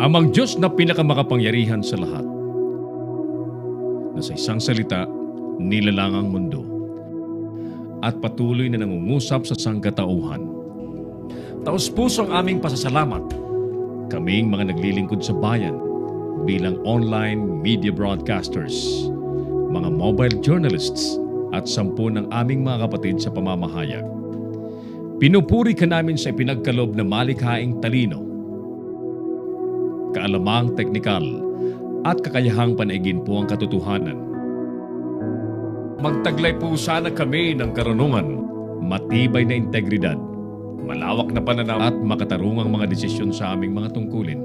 Amang Diyos na pinakamakapangyarihan sa lahat, na sa isang salita, nilalang ang mundo at patuloy na nangungusap sa sangkatauhan. Taos-pusong aming pasasalamat, kaming mga naglilingkod sa bayan bilang online media broadcasters, mga mobile journalists at 10 ng aming mga kapatid sa pamamahayag. Pinupuri ka namin sa ipinagkaloob na malikhaing talino, kaalamang teknikal at kakayahang panaigin po ang katotohanan. Magtaglay po sana kami ng karunungan, matibay na integridad, malawak na pananaw at makatarungang mga desisyon sa aming mga tungkulin.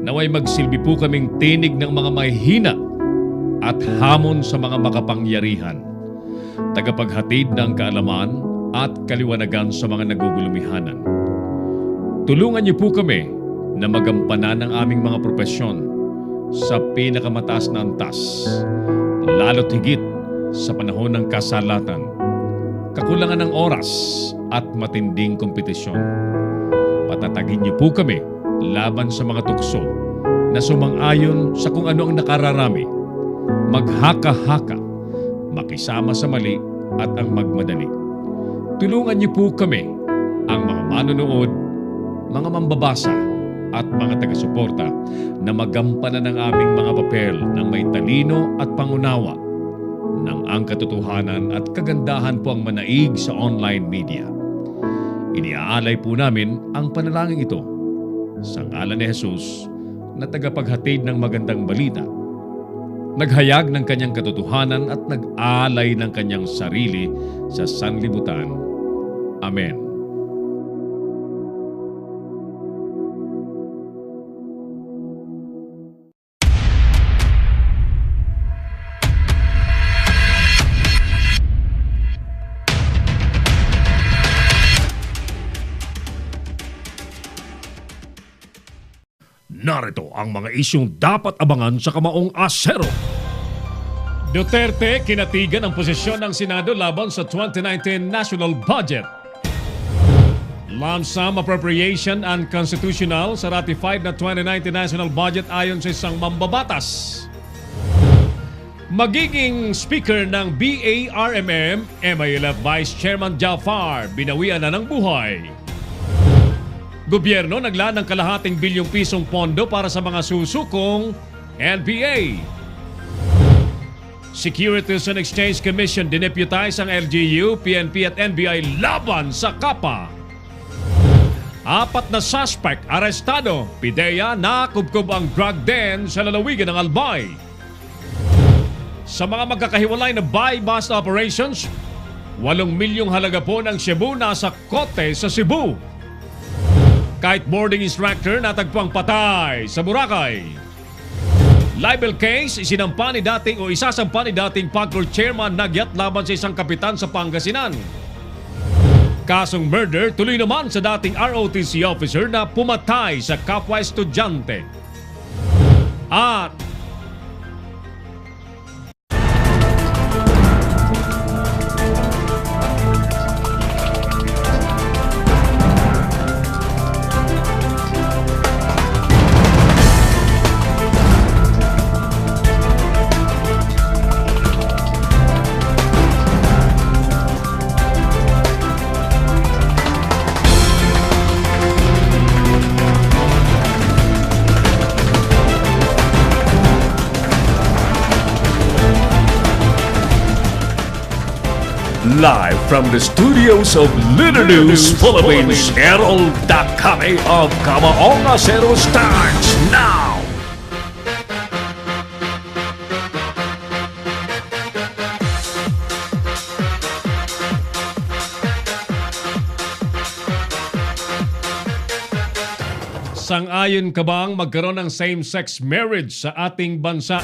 Naway magsilbi po kaming tinig ng mga mahihina at hamon sa mga makapangyarihan, tagapaghatid ng kaalaman at kaliwanagan sa mga nagugulumihanan. Tulungan niyo po kami na magampanan ang aming mga propesyon sa pinakamataas na antas, lalo't higit sa panahon ng kasalatan, kakulangan ng oras at matinding kompetisyon. Patatagin niyo po kami laban sa mga tukso na sumang-ayon sa kung ano ang nakararami, maghaka-haka, makisama sa mali at ang magmadali. Tulungan niyo po kami, ang mga manonood, mga mambabasa at mga taga-suporta na magampanan ng aming mga papel ng may talino at pangunawa ng ang katotohanan at kagandahan po ang manaig sa online media. Iniaalay po namin ang panalangin ito sa ngalan ni Jesus na tagapaghatid ng magandang balita, naghayag ng kanyang katotohanan at nag-alay ng kanyang sarili sa sanlibutan. Amen. Narito ang mga isyong dapat abangan sa Kamaong Asero. Duterte kinatigan ang posisyon ng Senado laban sa 2019 National Budget. Lump sum appropriation unconstitutional sa ratified na 2019 National Budget ayon sa isang mambabatas. Magiging speaker ng BARMM, MILF Vice Chairman Jafar, binawian na ng buhay. Gobyerno naglaan ng kalahating bilyong pisong pondo para sa mga susukong NPA. Securities and Exchange Commission dineputize ang LGU, PNP at NBI laban sa Kapa. 4 na suspect arestado, PIDEA nakubkob ang drug den sa lalawigan ng Albay. Sa mga magkakahiwalay na buy-bust operations, 8 milyong halaga po ng Cebu nasa kote sa Cebu. Kiteboarding instructor natagpuang patay sa Boracay. Libel case isinampa ni dating o isasampa ni dating PAGCOR chairman Nagyat laban sa isang kapitan sa Pangasinan. Kasong murder tuloy naman sa dating ROTC officer na pumatay sa kapwa estudyante. At live from the studios of Little News Philippines, Herald Dakame of Kamaong Asero starts now! Sang-ayon ka bang magkaroon ng same-sex marriage sa ating bansa?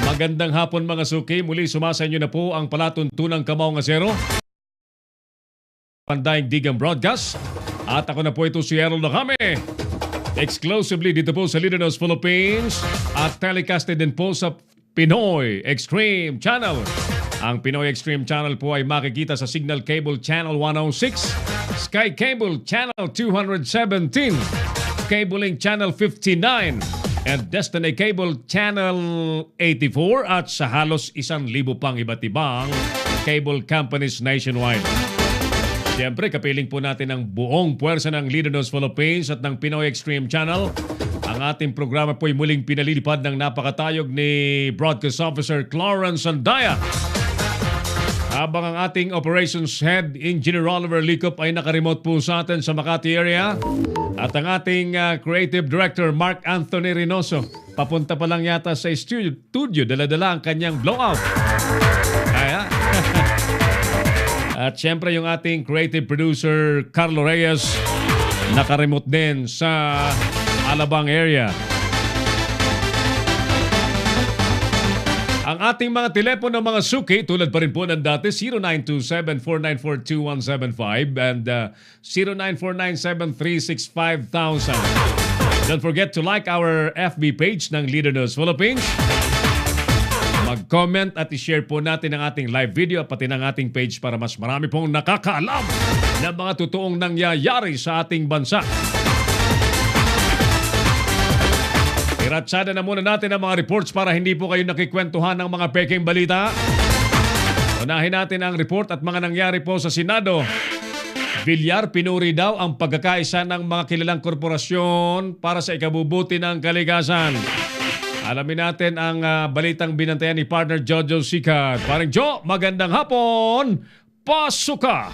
Magandang hapon mga suki, muli sumasainyo na po ang palatuntunang Kamaong Asero. Pandaing Digang Broadcast. At ako na po ito si Errol Dakame. Exclusively dito po sa Little News Philippines at telecasted din po sa Pinoy Extreme Channel. Ang Pinoy Extreme Channel po ay makikita sa Signal Cable Channel 106, Sky Cable Channel 217, Cabling Channel 59 and Destiny Cable Channel 84 at sa halos 1,000 pang iba't ibang cable companies nationwide. Siyempre, kapiling po natin ang buong puwersa ng Leader News Philippines at ng Pinoy Extreme Channel. Ang ating programa po ay muling pinalilipad ng napakatayog ni Broadcast Officer Clarence Andaya. Habang ang ating Operations Head, Engineer Oliver Licop ay nakaremote po sa atin sa Makati area. At ang ating Creative Director, Mark Anthony Reynoso, papunta pa lang yata sa studio, dala-dala ang kanyang blowout. Kaya. At syempre yung ating creative producer Carlo Reyes nakaremote din sa Alabang area. Ang ating mga telepono mga suki tulad pa rin po ng dati 0927-494-2175 and 0949-736-5000. Don't forget to like our FB page ng Leader News Philippines. Mag-comment at i-share po natin ang ating live video at pati ng ating page para mas marami pong nakakaalam ng mga totoong nangyayari sa ating bansa. Iratsada na muna natin ang mga reports para hindi po kayo nakikwentuhan ng mga peking balita. Unahin natin ang report at mga nangyari po sa Senado. Villar, pinuri daw ang pagkakaisa ng mga kilalang korporasyon para sa ikabubuti ng kalikasan. Alamin natin ang balitang binantayan ni partner Jojo Sikat. Parang Jo, magandang hapon! Pasok ka!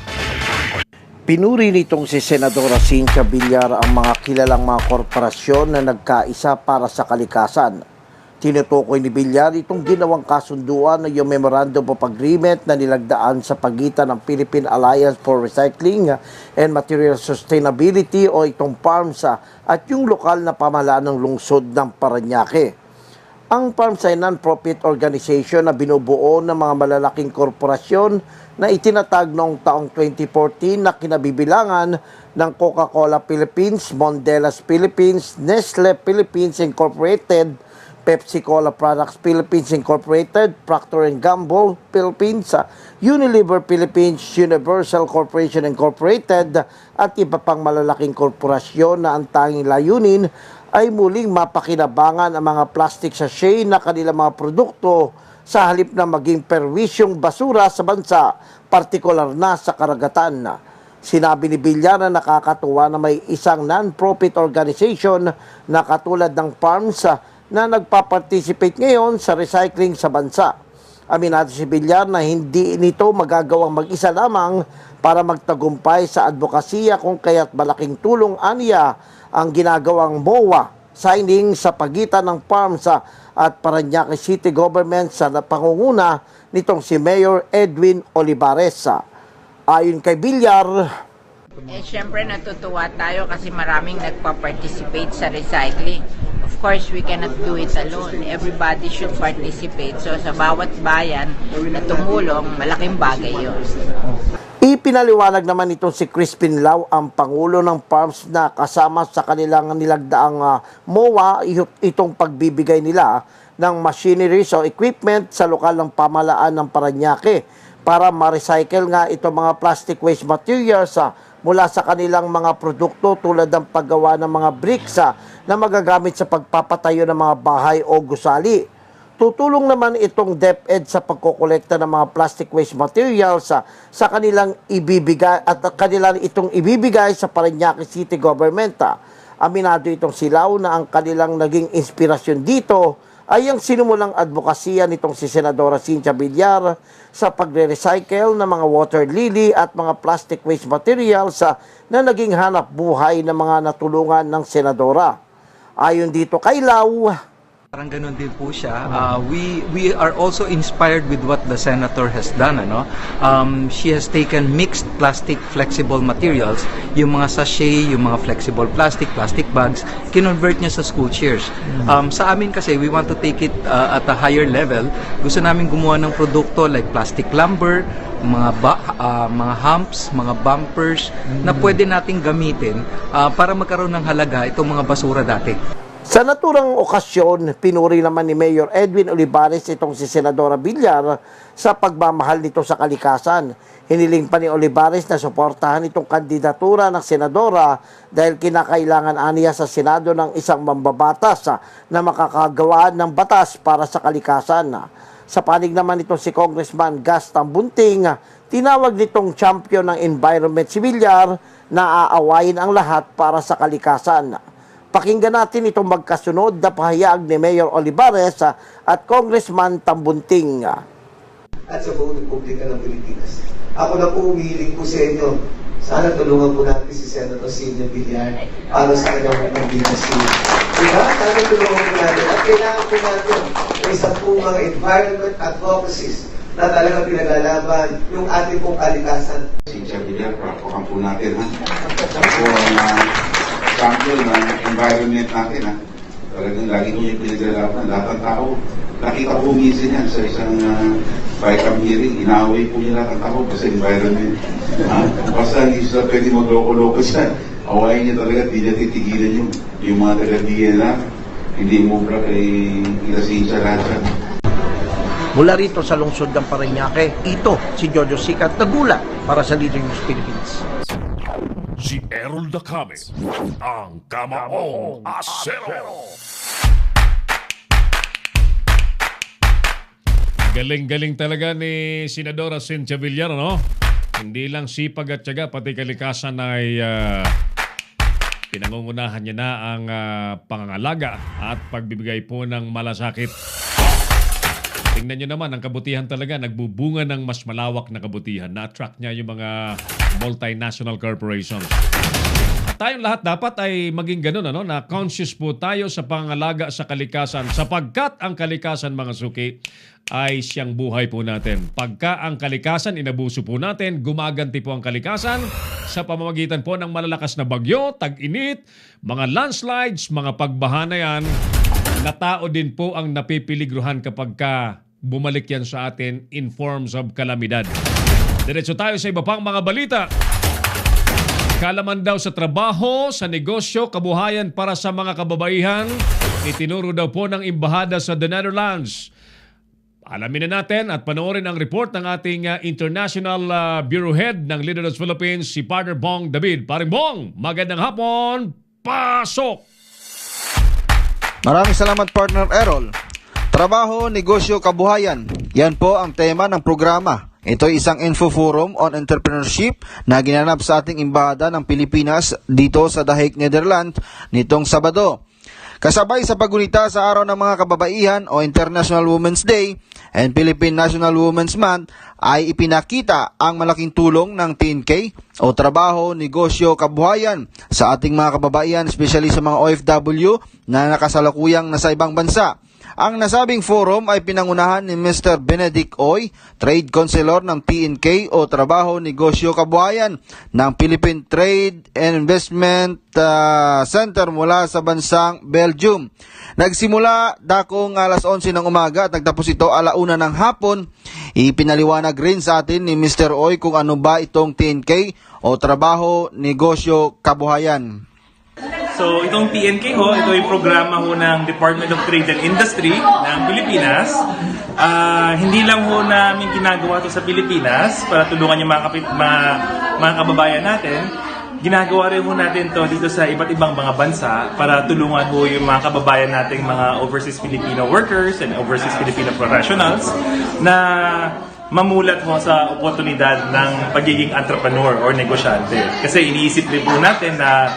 Pinuri nitong si Senadora Cynthia Villar ang mga kilalang mga korporasyon na nagkaisa para sa kalikasan. Tinutukoy ni Villar itong ginawang kasunduan ng yung Memorandum of Agreement na nilagdaan sa pagitan ng Philippine Alliance for Recycling and Material Sustainability o itong PARMSA at yung lokal na pamahalaan ng lungsod ng Parañaque. Ang PARMSA ay non-profit organization na binubuo ng mga malalaking korporasyon na itinatag noong taong 2014 na kinabibilangan ng Coca-Cola Philippines, Mondelez Philippines, Nestle Philippines Incorporated, Pepsi-Cola Products Philippines Incorporated, Procter & Gamble Philippines, Unilever Philippines, Universal Corporation Incorporated at iba pang malalaking korporasyon na ang tanging layunin ay muling mapakinabangan ang mga plastic sachet na kanilang mga produkto sa halip na maging perwisyong basura sa bansa, partikular na sa karagatan. Sinabi ni Villar na nakakatuwa na may isang non-profit organization na katulad ng PARMS na nagpa-participate ngayon sa recycling sa bansa. Aminado si Villar na hindi nito magagawang mag-isa lamang para magtagumpay sa advokasya kung kaya't malaking tulong aniya ang ginagawang MOA signing sa pagitan ng PARMSA at Parañaque City Government sa pangunguna nitong si Mayor Edwin Olivares. Ayon kay Villar, syempre natutuwa tayo kasi maraming nagpa-participate sa recycling. Of course, we cannot do it alone. Everybody should participate. So sa bawat bayan na tumulong, malaking bagay yun. Ipinaliwanag naman itong si Crispin Lau, ang Pangulo ng PARMS na kasama sa kanilang nilagdaang MOA itong pagbibigay nila ng machineries o equipment sa lokal ng pamahalaan ng Parañaque para ma-recycle nga itong mga plastic waste materials mula sa kanilang mga produkto tulad ng paggawa ng mga bricks na magagamit sa pagpapatayo ng mga bahay o gusali. Tutulong naman itong DepEd sa pagkokolekta ng mga plastic waste materials sa kanilang ibibigay at kanilang itong ibibigay sa Parañaque City Government. Aminado itong silaw na ang kanilang naging inspirasyon dito ay ang sinumulang advokasya nitong si Senadora Cynthia Villar sa pagre-recycle ng mga water lily at mga plastic waste materials na naging hanap buhay ng mga natulungan ng Senadora. Ayon dito kay Lau, parang ganun din po siya. We are also inspired with what the senator has done. She has taken mixed plastic flexible materials, yung mga sachet, yung mga flexible plastic bags, kinonvert niya sa school chairs. Sa amin kasi, we want to take it at a higher level. Gusto namin gumawa ng produkto like plastic lumber, mga humps, mga bumpers na pwede nating gamitin para magkaroon ng halaga itong mga basura dati. Sa naturang okasyon, pinuri naman ni Mayor Edwin Olivares itong si Senadora Villar sa pagmamahal nito sa kalikasan. Hiniling pa ni Olivares na suportahan itong kandidatura ng senadora dahil kinakailangan aniya sa Senado ng isang mambabatas na makakagawa ng batas para sa kalikasan. Sa panig naman itong si Congressman Gas Tambunting, tinawag nitong champion ng environment si Villar na aawayin ang lahat para sa kalikasan. Pakinggan natin itong magkasunod na pahayag ni Mayor Olivares at Congressman Tambunting. At sa buong Republika ng Pilipinas. Ako na po umihiling po sa inyo. Sana tulungan po natin si Senator Silvia Villar para sa kanyang candidacy. Diba? Sana tulungan po natin. At kailangan po natin ng isang po mga environment advocacies na talaga pinaglalaban yung ating pong kalikasan. Cynthia Villar, prapokan po natin, ha? Siya po ang champion ng environment natin, ha? Talagang lagi ko yung pinaglalaban. Lahat ng tao, nakita ko minsan yan sa isang BICAM hearing, inaaway po niya lahat ng tao sa environment. Basta hindi sila pwede magloko-loko siya. Awayin niya talaga, hindi niya titigilan yung mga taga-DNR. Hindi mo kay Cynthia lahat siya. Mula rito sa lungsod ng Parañaque, ito si Jojo Sikat Nagula para sa Leader News Philippines. Si Errol Dacame, ang Kamaong Asero. Galing-galing talaga ni Senadora Cynthia Villar, no? Hindi lang sipag at tiyaga, pati kalikasan ay pinangungunahan niya na ang pangangalaga at pagbibigay po ng malasakit. Tingnan nyo naman, ang kabutihan talaga, nagbubunga ng mas malawak na kabutihan. Na-attract niya yung mga multinational corporations. At tayong lahat dapat ay maging ganun, ano? Na conscious po tayo sa pangangalaga sa kalikasan sapagkat ang kalikasan, mga suki, ay siyang buhay po natin. Pagka ang kalikasan, inabuso po natin, gumaganti po ang kalikasan sa pamamagitan po ng malalakas na bagyo, tag-init, mga landslides, mga pagbaha na yan, na tao din po ang napipiligruhan kapag ka bumalik yan sa atin in forms of kalamidad. Diretso tayo sa iba pang mga balita. Kalaman daw sa trabaho, sa negosyo, kabuhayan para sa mga kababaihan, itinuro daw po ng Embahada sa The Netherlands. Alamin na natin at panoorin ang report ng ating International Bureau Head ng Leader News Philippines, si Partner Bong David. Paring Bong, magandang hapon, pasok! Maraming salamat, Partner Errol. Trabaho, negosyo, kabuhayan. Yan po ang tema ng programa. Ito ay isang info forum on entrepreneurship na ginanap sa ating Embahada ng Pilipinas dito sa The Hague, Netherlands nitong Sabado. Kasabay sa paggunita sa Araw ng mga Kababaihan o International Women's Day and Philippine National Women's Month ay ipinakita ang malaking tulong ng TNK o Trabaho, Negosyo, Kabuhayan sa ating mga kababaihan, especially sa mga OFW na nakasalukuyang nasa ibang bansa. Ang nasabing forum ay pinangunahan ni Mr. Benedict Oy, Trade Counselor ng TNK o Trabaho, Negosyo, Kabuhayan ng Philippine Trade and Investment Center mula sa bansang Belgium. Nagsimula dakong alas 11 ng umaga at nagtapos ito alauna ng hapon. Ipinaliwanag rin sa atin ni Mr. Oy kung ano ba itong TNK o Trabaho, Negosyo, Kabuhayan. So, itong TNK ho, ito yung programa ho ng Department of Trade and Industry ng Pilipinas. Hindi lang ho namin ginagawa ito sa Pilipinas para tulungan yung mga kababayan natin. Ginagawa rin ho natin to dito sa iba't ibang mga bansa para tulungan ho yung mga kababayan nating mga overseas Filipino workers and overseas Filipino professionals na mamulat ho sa oportunidad ng pagiging entrepreneur or negosyante. Kasi iniisip rin po natin na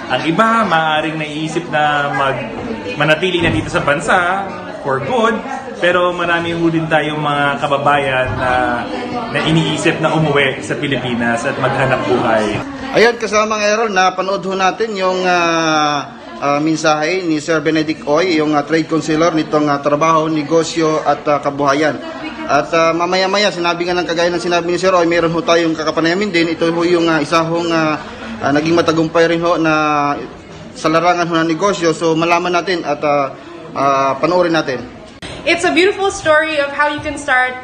ang iba, maaaring naiisip na manatili na dito sa bansa for good, pero marami ho din tayong mga kababayan na iniisip na umuwi sa Pilipinas at maghanap buhay. Ayan, kasamang Errol, napanood ho natin yung mensahe ni Sir Benedict Oy, yung Trade Counselor nitong Trabaho, Negosyo at Kabuhayan. At mamaya-maya, sinabi nga ng kagaya ng sinabi ni Sir Oy, meron ho tayong kakapanayamin din. Ito ho yung isa hong naging matagumpay rin ho na sa larangan ho ng negosyo. So malaman natin at panoorin natin. It's a beautiful story of how you can start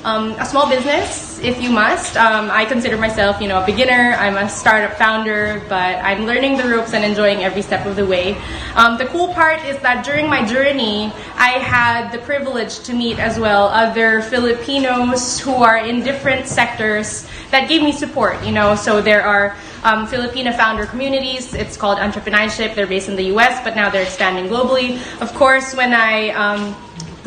a small business, if you must. I consider myself, a beginner. I'm a startup founder, but I'm learning the ropes and enjoying every step of the way. The cool part is that during my journey, I had the privilege to meet as well other Filipinos who are in different sectors that gave me support. So there are Filipino founder communities. It's called Entrepreneurship. They're based in the US, but now they're expanding globally. Of course, when I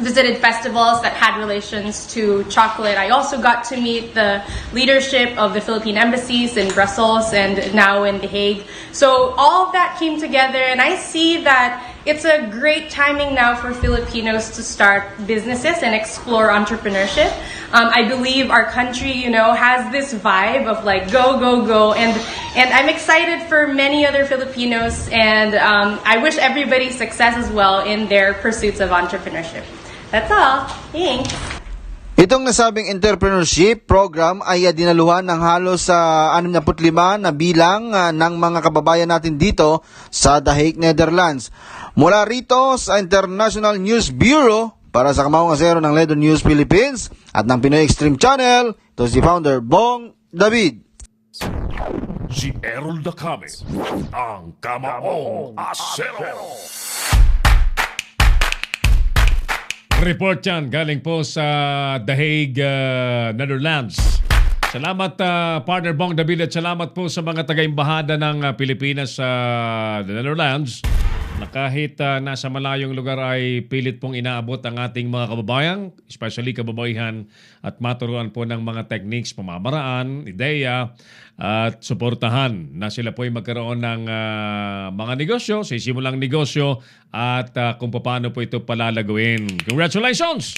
visited festivals that had relations to chocolate, I also got to meet the leadership of the Philippine embassies in Brussels and now in The Hague. So all of that came together, and I see that it's a great timing now for Filipinos to start businesses and explore entrepreneurship. I believe our country, has this vibe of like go, go, go, and I'm excited for many other Filipinos, and I wish everybody success as well in their pursuits of entrepreneurship. That's all. Thanks. Itong nasabing entrepreneurship program ay dinaluhan ng halos 65 na bilang ng mga kababayan natin dito sa The Hague, Netherlands. Mula rito sa International News Bureau, para sa Kamahong Asero ng Ledo News Philippines at ng Pinoy Extreme Channel, ito si founder Bong David. Si Errol Dacame, ang Kamahong Asero. Report yan galing po sa The Hague, Netherlands. Salamat partner Bong David, at salamat po sa mga taga-imbahada ng Pilipinas sa the Netherlands na kahit nasa malayong lugar ay pilit pong inaabot ang ating mga kababayan, especially kababaihan, at maturuan po ng mga techniques, pamamaraan, ideya, at suportahan na sila po ay magkaroon ng mga negosyo, sisimulang negosyo, at kung paano po ito palalagawin. Congratulations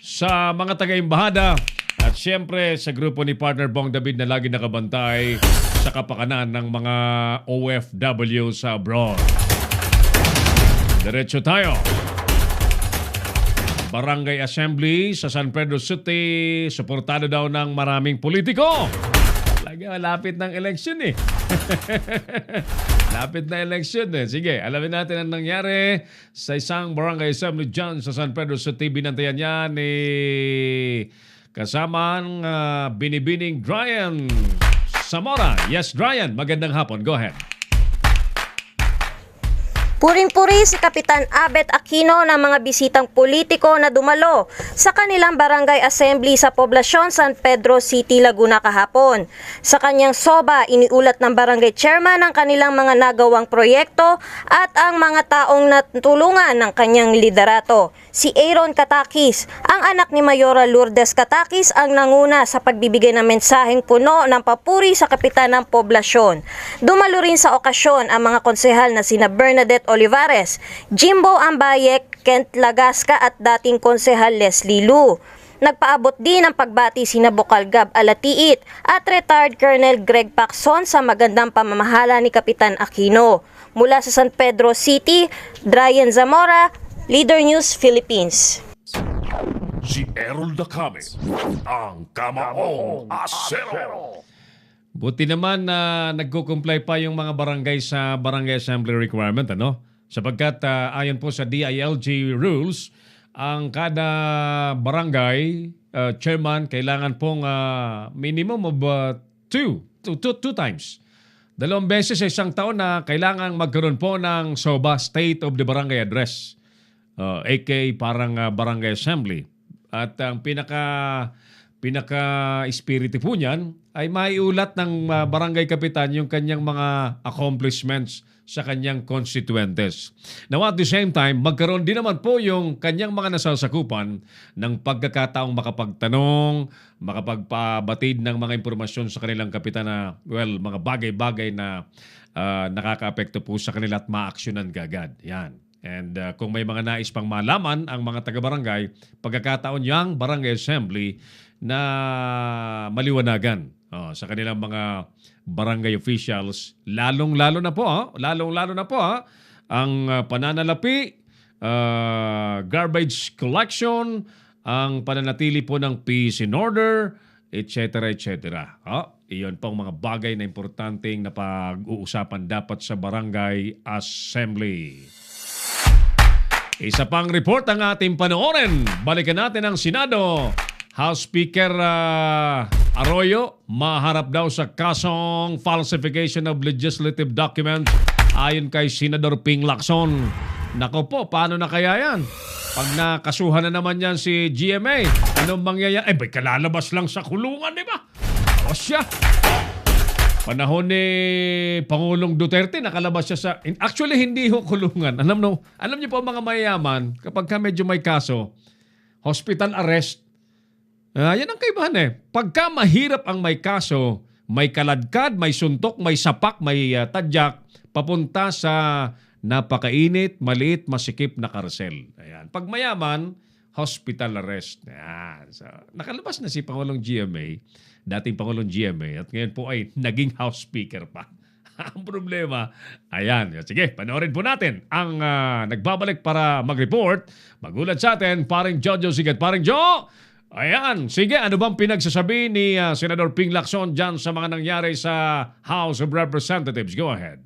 sa mga taga-imbahada at siyempre sa grupo ni partner Bong David na lagi nakabantay sa kapakanan ng mga OFW sa abroad. Diretso tayo. Barangay Assembly sa San Pedro City, suportado daw ng maraming politiko. Lapit ng eleksyon eh. Lapit na eleksyon eh. Sige, alamin natin ang nangyari sa isang barangay assembly dyan sa San Pedro City. Binantayan niya ni kasamang Binibining Dryan Zamora. Yes, Dryan, magandang hapon. Go ahead. Puring-puri si Kapitan Abet Aquino ng mga bisitang politiko na dumalo sa kanilang barangay assembly sa poblasyon San Pedro City, Laguna kahapon. Sa kanyang soba, iniulat ng barangay chairman ang kanilang mga nagawang proyekto at ang mga taong natulungan ng kanyang liderato. Si Aaron Katakis, ang anak ni Mayora Lourdes Katakis, ang nanguna sa pagbibigay ng mensaheng puno ng papuri sa kapitan ng poblasyon. Dumalo rin sa okasyon ang mga konsehal na sina Bernadette Olivares, Jimbo Ambayek, Kent Lagasca at dating konsehal Leslie Lu. Nagpaabot din ng pagbati sina Bokal Gab Alatiit at retired Colonel Greg Pacson sa magandang pamamahala ni Kapitan Aquino. Mula sa San Pedro City, Dryan Zamora, Leader News Philippines. Si Errol Dacame, ang Kamahong Asero. Buti naman na nagko-comply pa yung mga barangay sa barangay assembly requirement, ano? Sapagkat ayon po sa DILG rules, ang kada barangay chairman kailangan pong minimum of two times. 2 beses sa isang taon na kailangan magkaroon po ng SOBA, State of the Barangay Address, aka parang barangay assembly. At ang pinaka-espiritu po niyan ay maiulat ng barangay kapitan yung kanyang mga accomplishments sa kanyang constituentes. Now at the same time, magkaroon din naman po yung kanyang mga nasasakupan ng pagkakataong makapagtanong, makapagpabatid ng mga impormasyon sa kanilang kapitan na, mga bagay-bagay na nakaka-apekto po sa kanila at ma-aksyonan kagad. Yan. And kung may mga nais pang malaman ang mga taga-barangay, pagkakataon yang barangay assembly na maliwanagan sa kanilang mga barangay officials, lalong-lalo na po ang pananalapi, garbage collection, ang pananatili po ng peace and order, etc. Iyon pong mga bagay na importanteng na pag-uusapan dapat sa barangay assembly. Isa pang report ang ating panoorin. Balikan natin ang Senado. House Speaker Arroyo maharap daw sa kasong falsification of legislative documents ayon kay Senador Ping Lacson. Nako po, paano na kaya yan? Pag nakasuhan na naman yan si GMA, anong mangyayari? May kalalabas lang sa kulungan, di ba? O siya. Panahon ni Pangulong Duterte, nakalabas siya sa... Actually, hindi ho kulungan. Alam niyo po mga mayayaman, kapag ka medyo may kaso, hospital arrest, yan ang kaibahan eh. Pagka mahirap ang may kaso, may kaladkad, may suntok, may sapak, may tadyak, papunta sa napakainit, maliit, masikip na karsel. Ayan. Pag mayaman, hospital arrest. Ayan. So, nakalabas na si Pangulong GMA, dating Pangulong GMA, at ngayon po ay naging House Speaker pa. Ang problema, ayan. Sige, panoorin po natin ang nagbabalik para mag-report. Magulat sa atin, paring Jojo Sigat. Paring Jo! Ayan, sige, ano bang pinagsasabi ni Senador Ping Lacson dyan sa mga nangyari sa House of Representatives? Go ahead.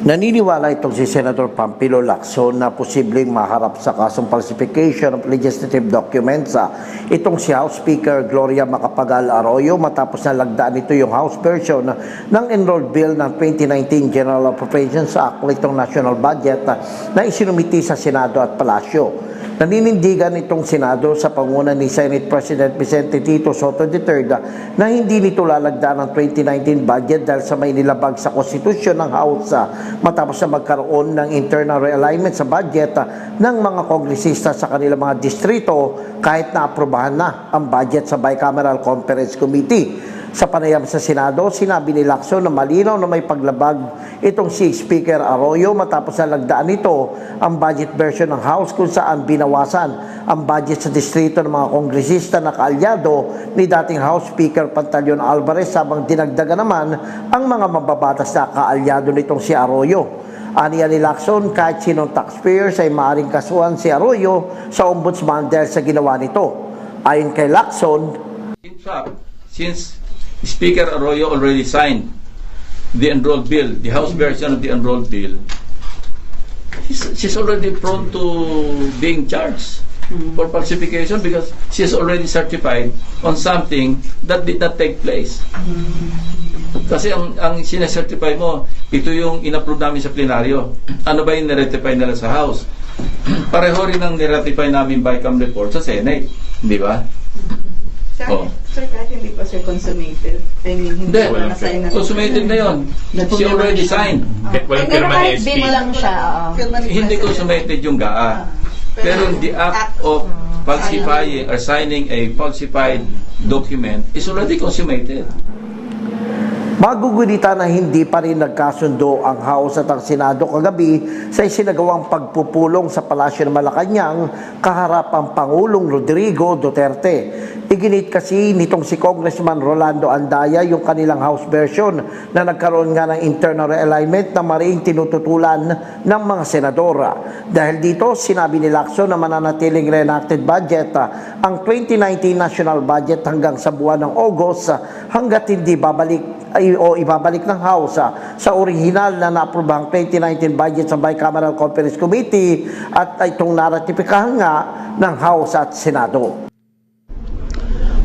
Naniniwala itong si Senator Pampilo Lacson na posibleng maharap sa kasong falsification of legislative documents itong si House Speaker Gloria Macapagal Arroyo matapos na lagdaan ito yung House version ng enrolled bill ng 2019 General Appropriations Act, itong national budget na isinumiti sa Senado at Palasyo. Naninindigan itong Senado sa panguna ni Senate President Vicente Tito Soto III na hindi nito lalagdaan ang 2019 budget dahil sa may nilabag sa konstitusyon ng House matapos na magkaroon ng internal realignment sa budget ng mga kongresista sa kanilang mga distrito kahit na aprobahan na ang budget sa Bicameral Conference Committee. Sa panayam sa Senado, sinabi ni Lacson na malinaw na may paglabag itong si Speaker Arroyo matapos na lagdaan nito ang budget version ng House kung saan binawasan ang budget sa distrito ng mga kongresista na kaalyado ni dating House Speaker Pantaleon Alvarez habang dinagdagan naman ang mga mababatas na kaalyado nitong si Arroyo. Aniya ni Lacson, kahit sinong taxpayers ay maaaring kasuhan si Arroyo sa ombudsman dahil sa ginawa nito. Ayon kay Lacson, in fact, since Speaker Arroyo already signed the enrolled bill, the House version of the enrolled bill, she's already prone to being charged for falsification because she's already certified on something that did not take place. Kasi ang sinacertify mo, ito yung in-approve namin sa plenaryo. Ano ba yung niretify nila sa House? Pareho rin ang niretify namin BICAM report sa Senate. Di ba? Sir, kahit hindi pa siya consummated. I mean, hindi pa na-sign na. Consummated na yun. She already signed. Pero kahit bill lang siya. Hindi consummated yung GAA. Pero the act of falsifying or signing a falsified document is already consummated. Magugulita na hindi pa rin nagkasundo ang House at ang Senado kagabi sa isinagawang pagpupulong sa Palasyo ng Malacanang kaharap ang Pangulong Rodrigo Duterte. Iginit kasi nitong si Congressman Rolando Andaya yung kanilang House version na nagkaroon nga ng internal realignment na mariing tinututulan ng mga senadora. Dahil dito, sinabi ni Lacson na mananatiling reenacted budget ang 2019 national budget hanggang sa buwan ng August hanggat hindi ibabalik ng House sa original na naaprobahang 2019 budget sa Bicameral Conference Committee at itong naratipikahan nga ng House at Senado.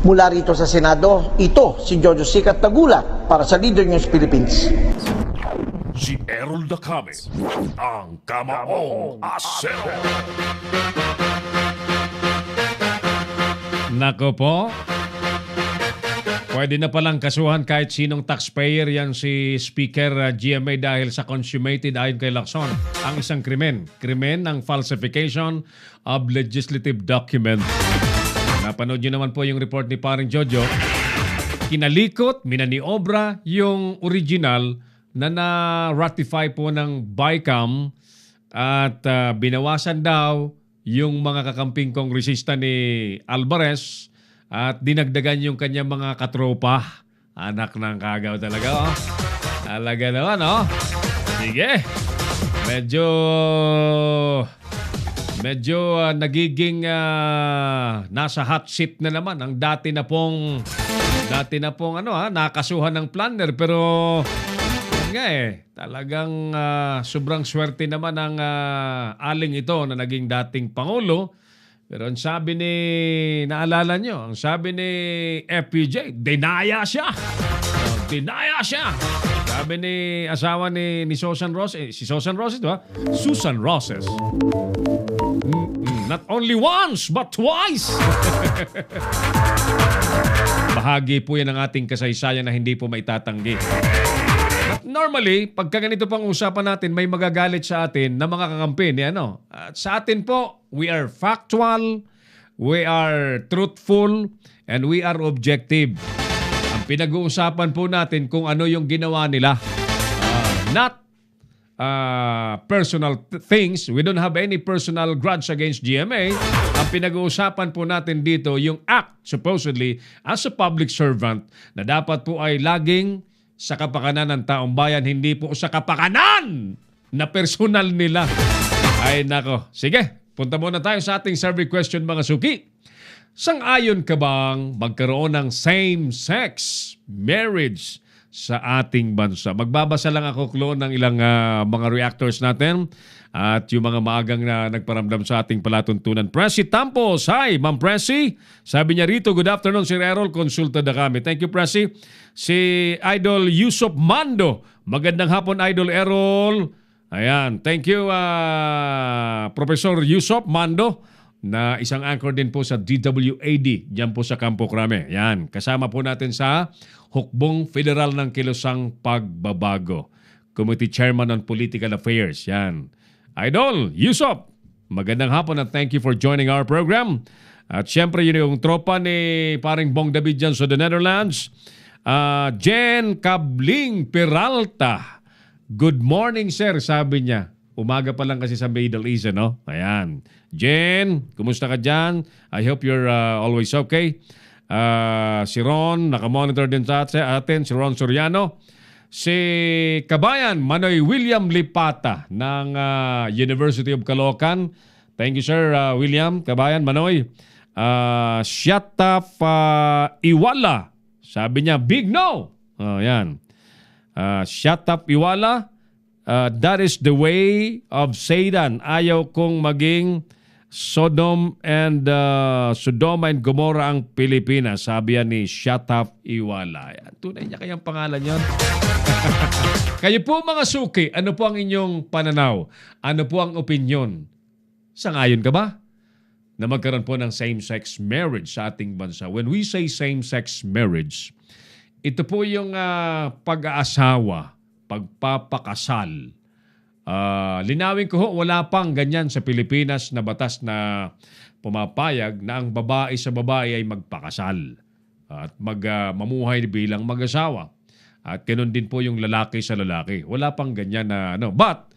Mula rito sa Senado, ito si Jojo Sikat nagulat para sa Leader News Philippines. Si Errol Dacame, ang Kamaong Asero. Nako po. Pwede na palang kasuhan kahit sinong taxpayer yan si Speaker GMA dahil sa consummated ayon kay Lacson ang isang krimen. Krimen ng falsification of legislative document. Napanood nyo naman po yung report ni paring Jojo. Kinalikot, minaniobra yung original na na-ratify po ng BICAM at binawasan daw yung mga kakamping kongresista ni Alvarez at dinagdagan yung kanyang mga katropa. Anak ng kagaw talaga, oh. Talaga naman, oh. Sige. Medyo nagiging nasa hot seat na naman ang dati na pong nakasuhan ng planner pero talagang sobrang swerte naman ang aling ito na naging dating Pangulo Pero ang sabi ni, naalala nyo, ang sabi ni FPJ, dinaya siya. Dinaya siya. Sabi ni asawa ni Susan Roses, si Susan Roses, diba? Susan Roses. Not only once, but twice. Bahagi po yan ng ating kasaysayan na hindi po maitatanggi. But normally, pagka ganito pang usapan natin, may magagalit sa atin na mga kakampi ni ano. At sa atin po, we are factual, we are truthful, and we are objective. Ang pinag-uusapan po natin kung ano yung ginawa nila. Not personal things. We don't have any personal grudge against GMA. Ang pinag-uusapan po natin dito, yung act, supposedly, as a public servant, na dapat po ay laging sa kapakanan ng taong bayan, hindi po sa kapakanan na personal nila. Ay nako. Sige, punta muna tayo sa ating survey question mga suki. Sang-ayon ka bang magkaroon ng same-sex marriage sa ating bansa? Magbabasa lang ako, Clone, ng ilang mga reactors natin at yung mga maagang na nagparamdam sa ating palatuntunan. Presi Tampos, hi, Ma'am Presi. Sabi niya rito, good afternoon, Sir Errol, konsulta na kami. Thank you, Presi. Si Idol Yusuf Mando, magandang hapon, Idol Errol. Ayan, thank you, Professor Yusuf Mando, na isang anchor din po sa DWAD, diyan po sa Campo Crame. Yan, kasama po natin sa Hukbong Federal ng Kilusang Pagbabago. Committee Chairman on Political Affairs. Yan. Idol, Yusuf, magandang hapon at thank you for joining our program. At syempre yun yung tropa ni paring Bong David dyan sa the Netherlands. Jen Cabling Peralta. Good morning, sir, sabi niya. Umaga pa lang kasi sa Middle East, no? Ayan. Jen, kumusta ka dyan? I hope you're always okay. Si Ron, nakamonitor din sa atin. Si Ron Soriano. Si Kabayan, Manoy William Lipata ng University of Caloocan. Thank you, sir, William. Kabayan, Manoy. Shataf Iwala. Sabi niya, big no. Yan. Shataf Iwala. That is the way of Satan. Ayaw kong maging Sodoma and Gomorrah ang Pilipinas. Sabi yan ni Shataf Iwala. Tunay niya kayang pangalan yan. Kayo po mga suki, ano po ang inyong pananaw? Ano po ang opinyon? Sangayon ka ba na magkaroon po ng same-sex marriage sa ating bansa? When we say same-sex marriage, ito po yung pag-aasawa, pagpapakasal. Linawin ko ho, wala pang ganyan sa Pilipinas na batas na pumapayag na ang babae sa babae ay magpakasal at mamuhay bilang mag-asawa. At ganoon din po yung lalaki sa lalaki. Wala pang ganyan na ano. But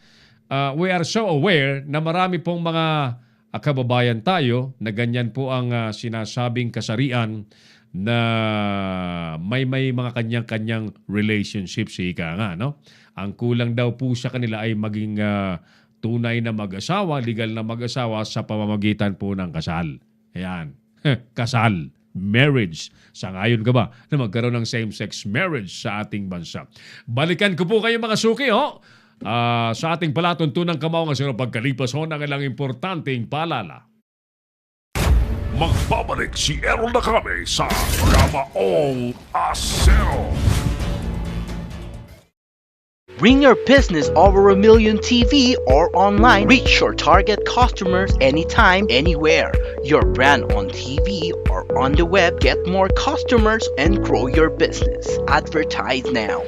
we are so aware na marami pong mga kababayan tayo na ganyan po ang sinasabing kasarian na may mga kanyang-kanyang relationships, ika nga, no? Ang kulang daw po sa kanila ay maging tunay na mag-asawa, legal na mag-asawa sa pamamagitan po ng kasal. Ayan. Kasal. Marriage. Sangayon ka ba na magkaroon ng same-sex marriage sa ating bansa? Balikan ko po kayo mga suki, sa ating palatuntunang kamaungan sa pagkalipas ng ilang importanteng paalala. Magbabalik si Errol na kami sa Kamaong Asero. Bring your business over 1 million TV or online. Reach your target customers anytime, anywhere. Your brand on TV or on the web. Get more customers and grow your business. Advertise now.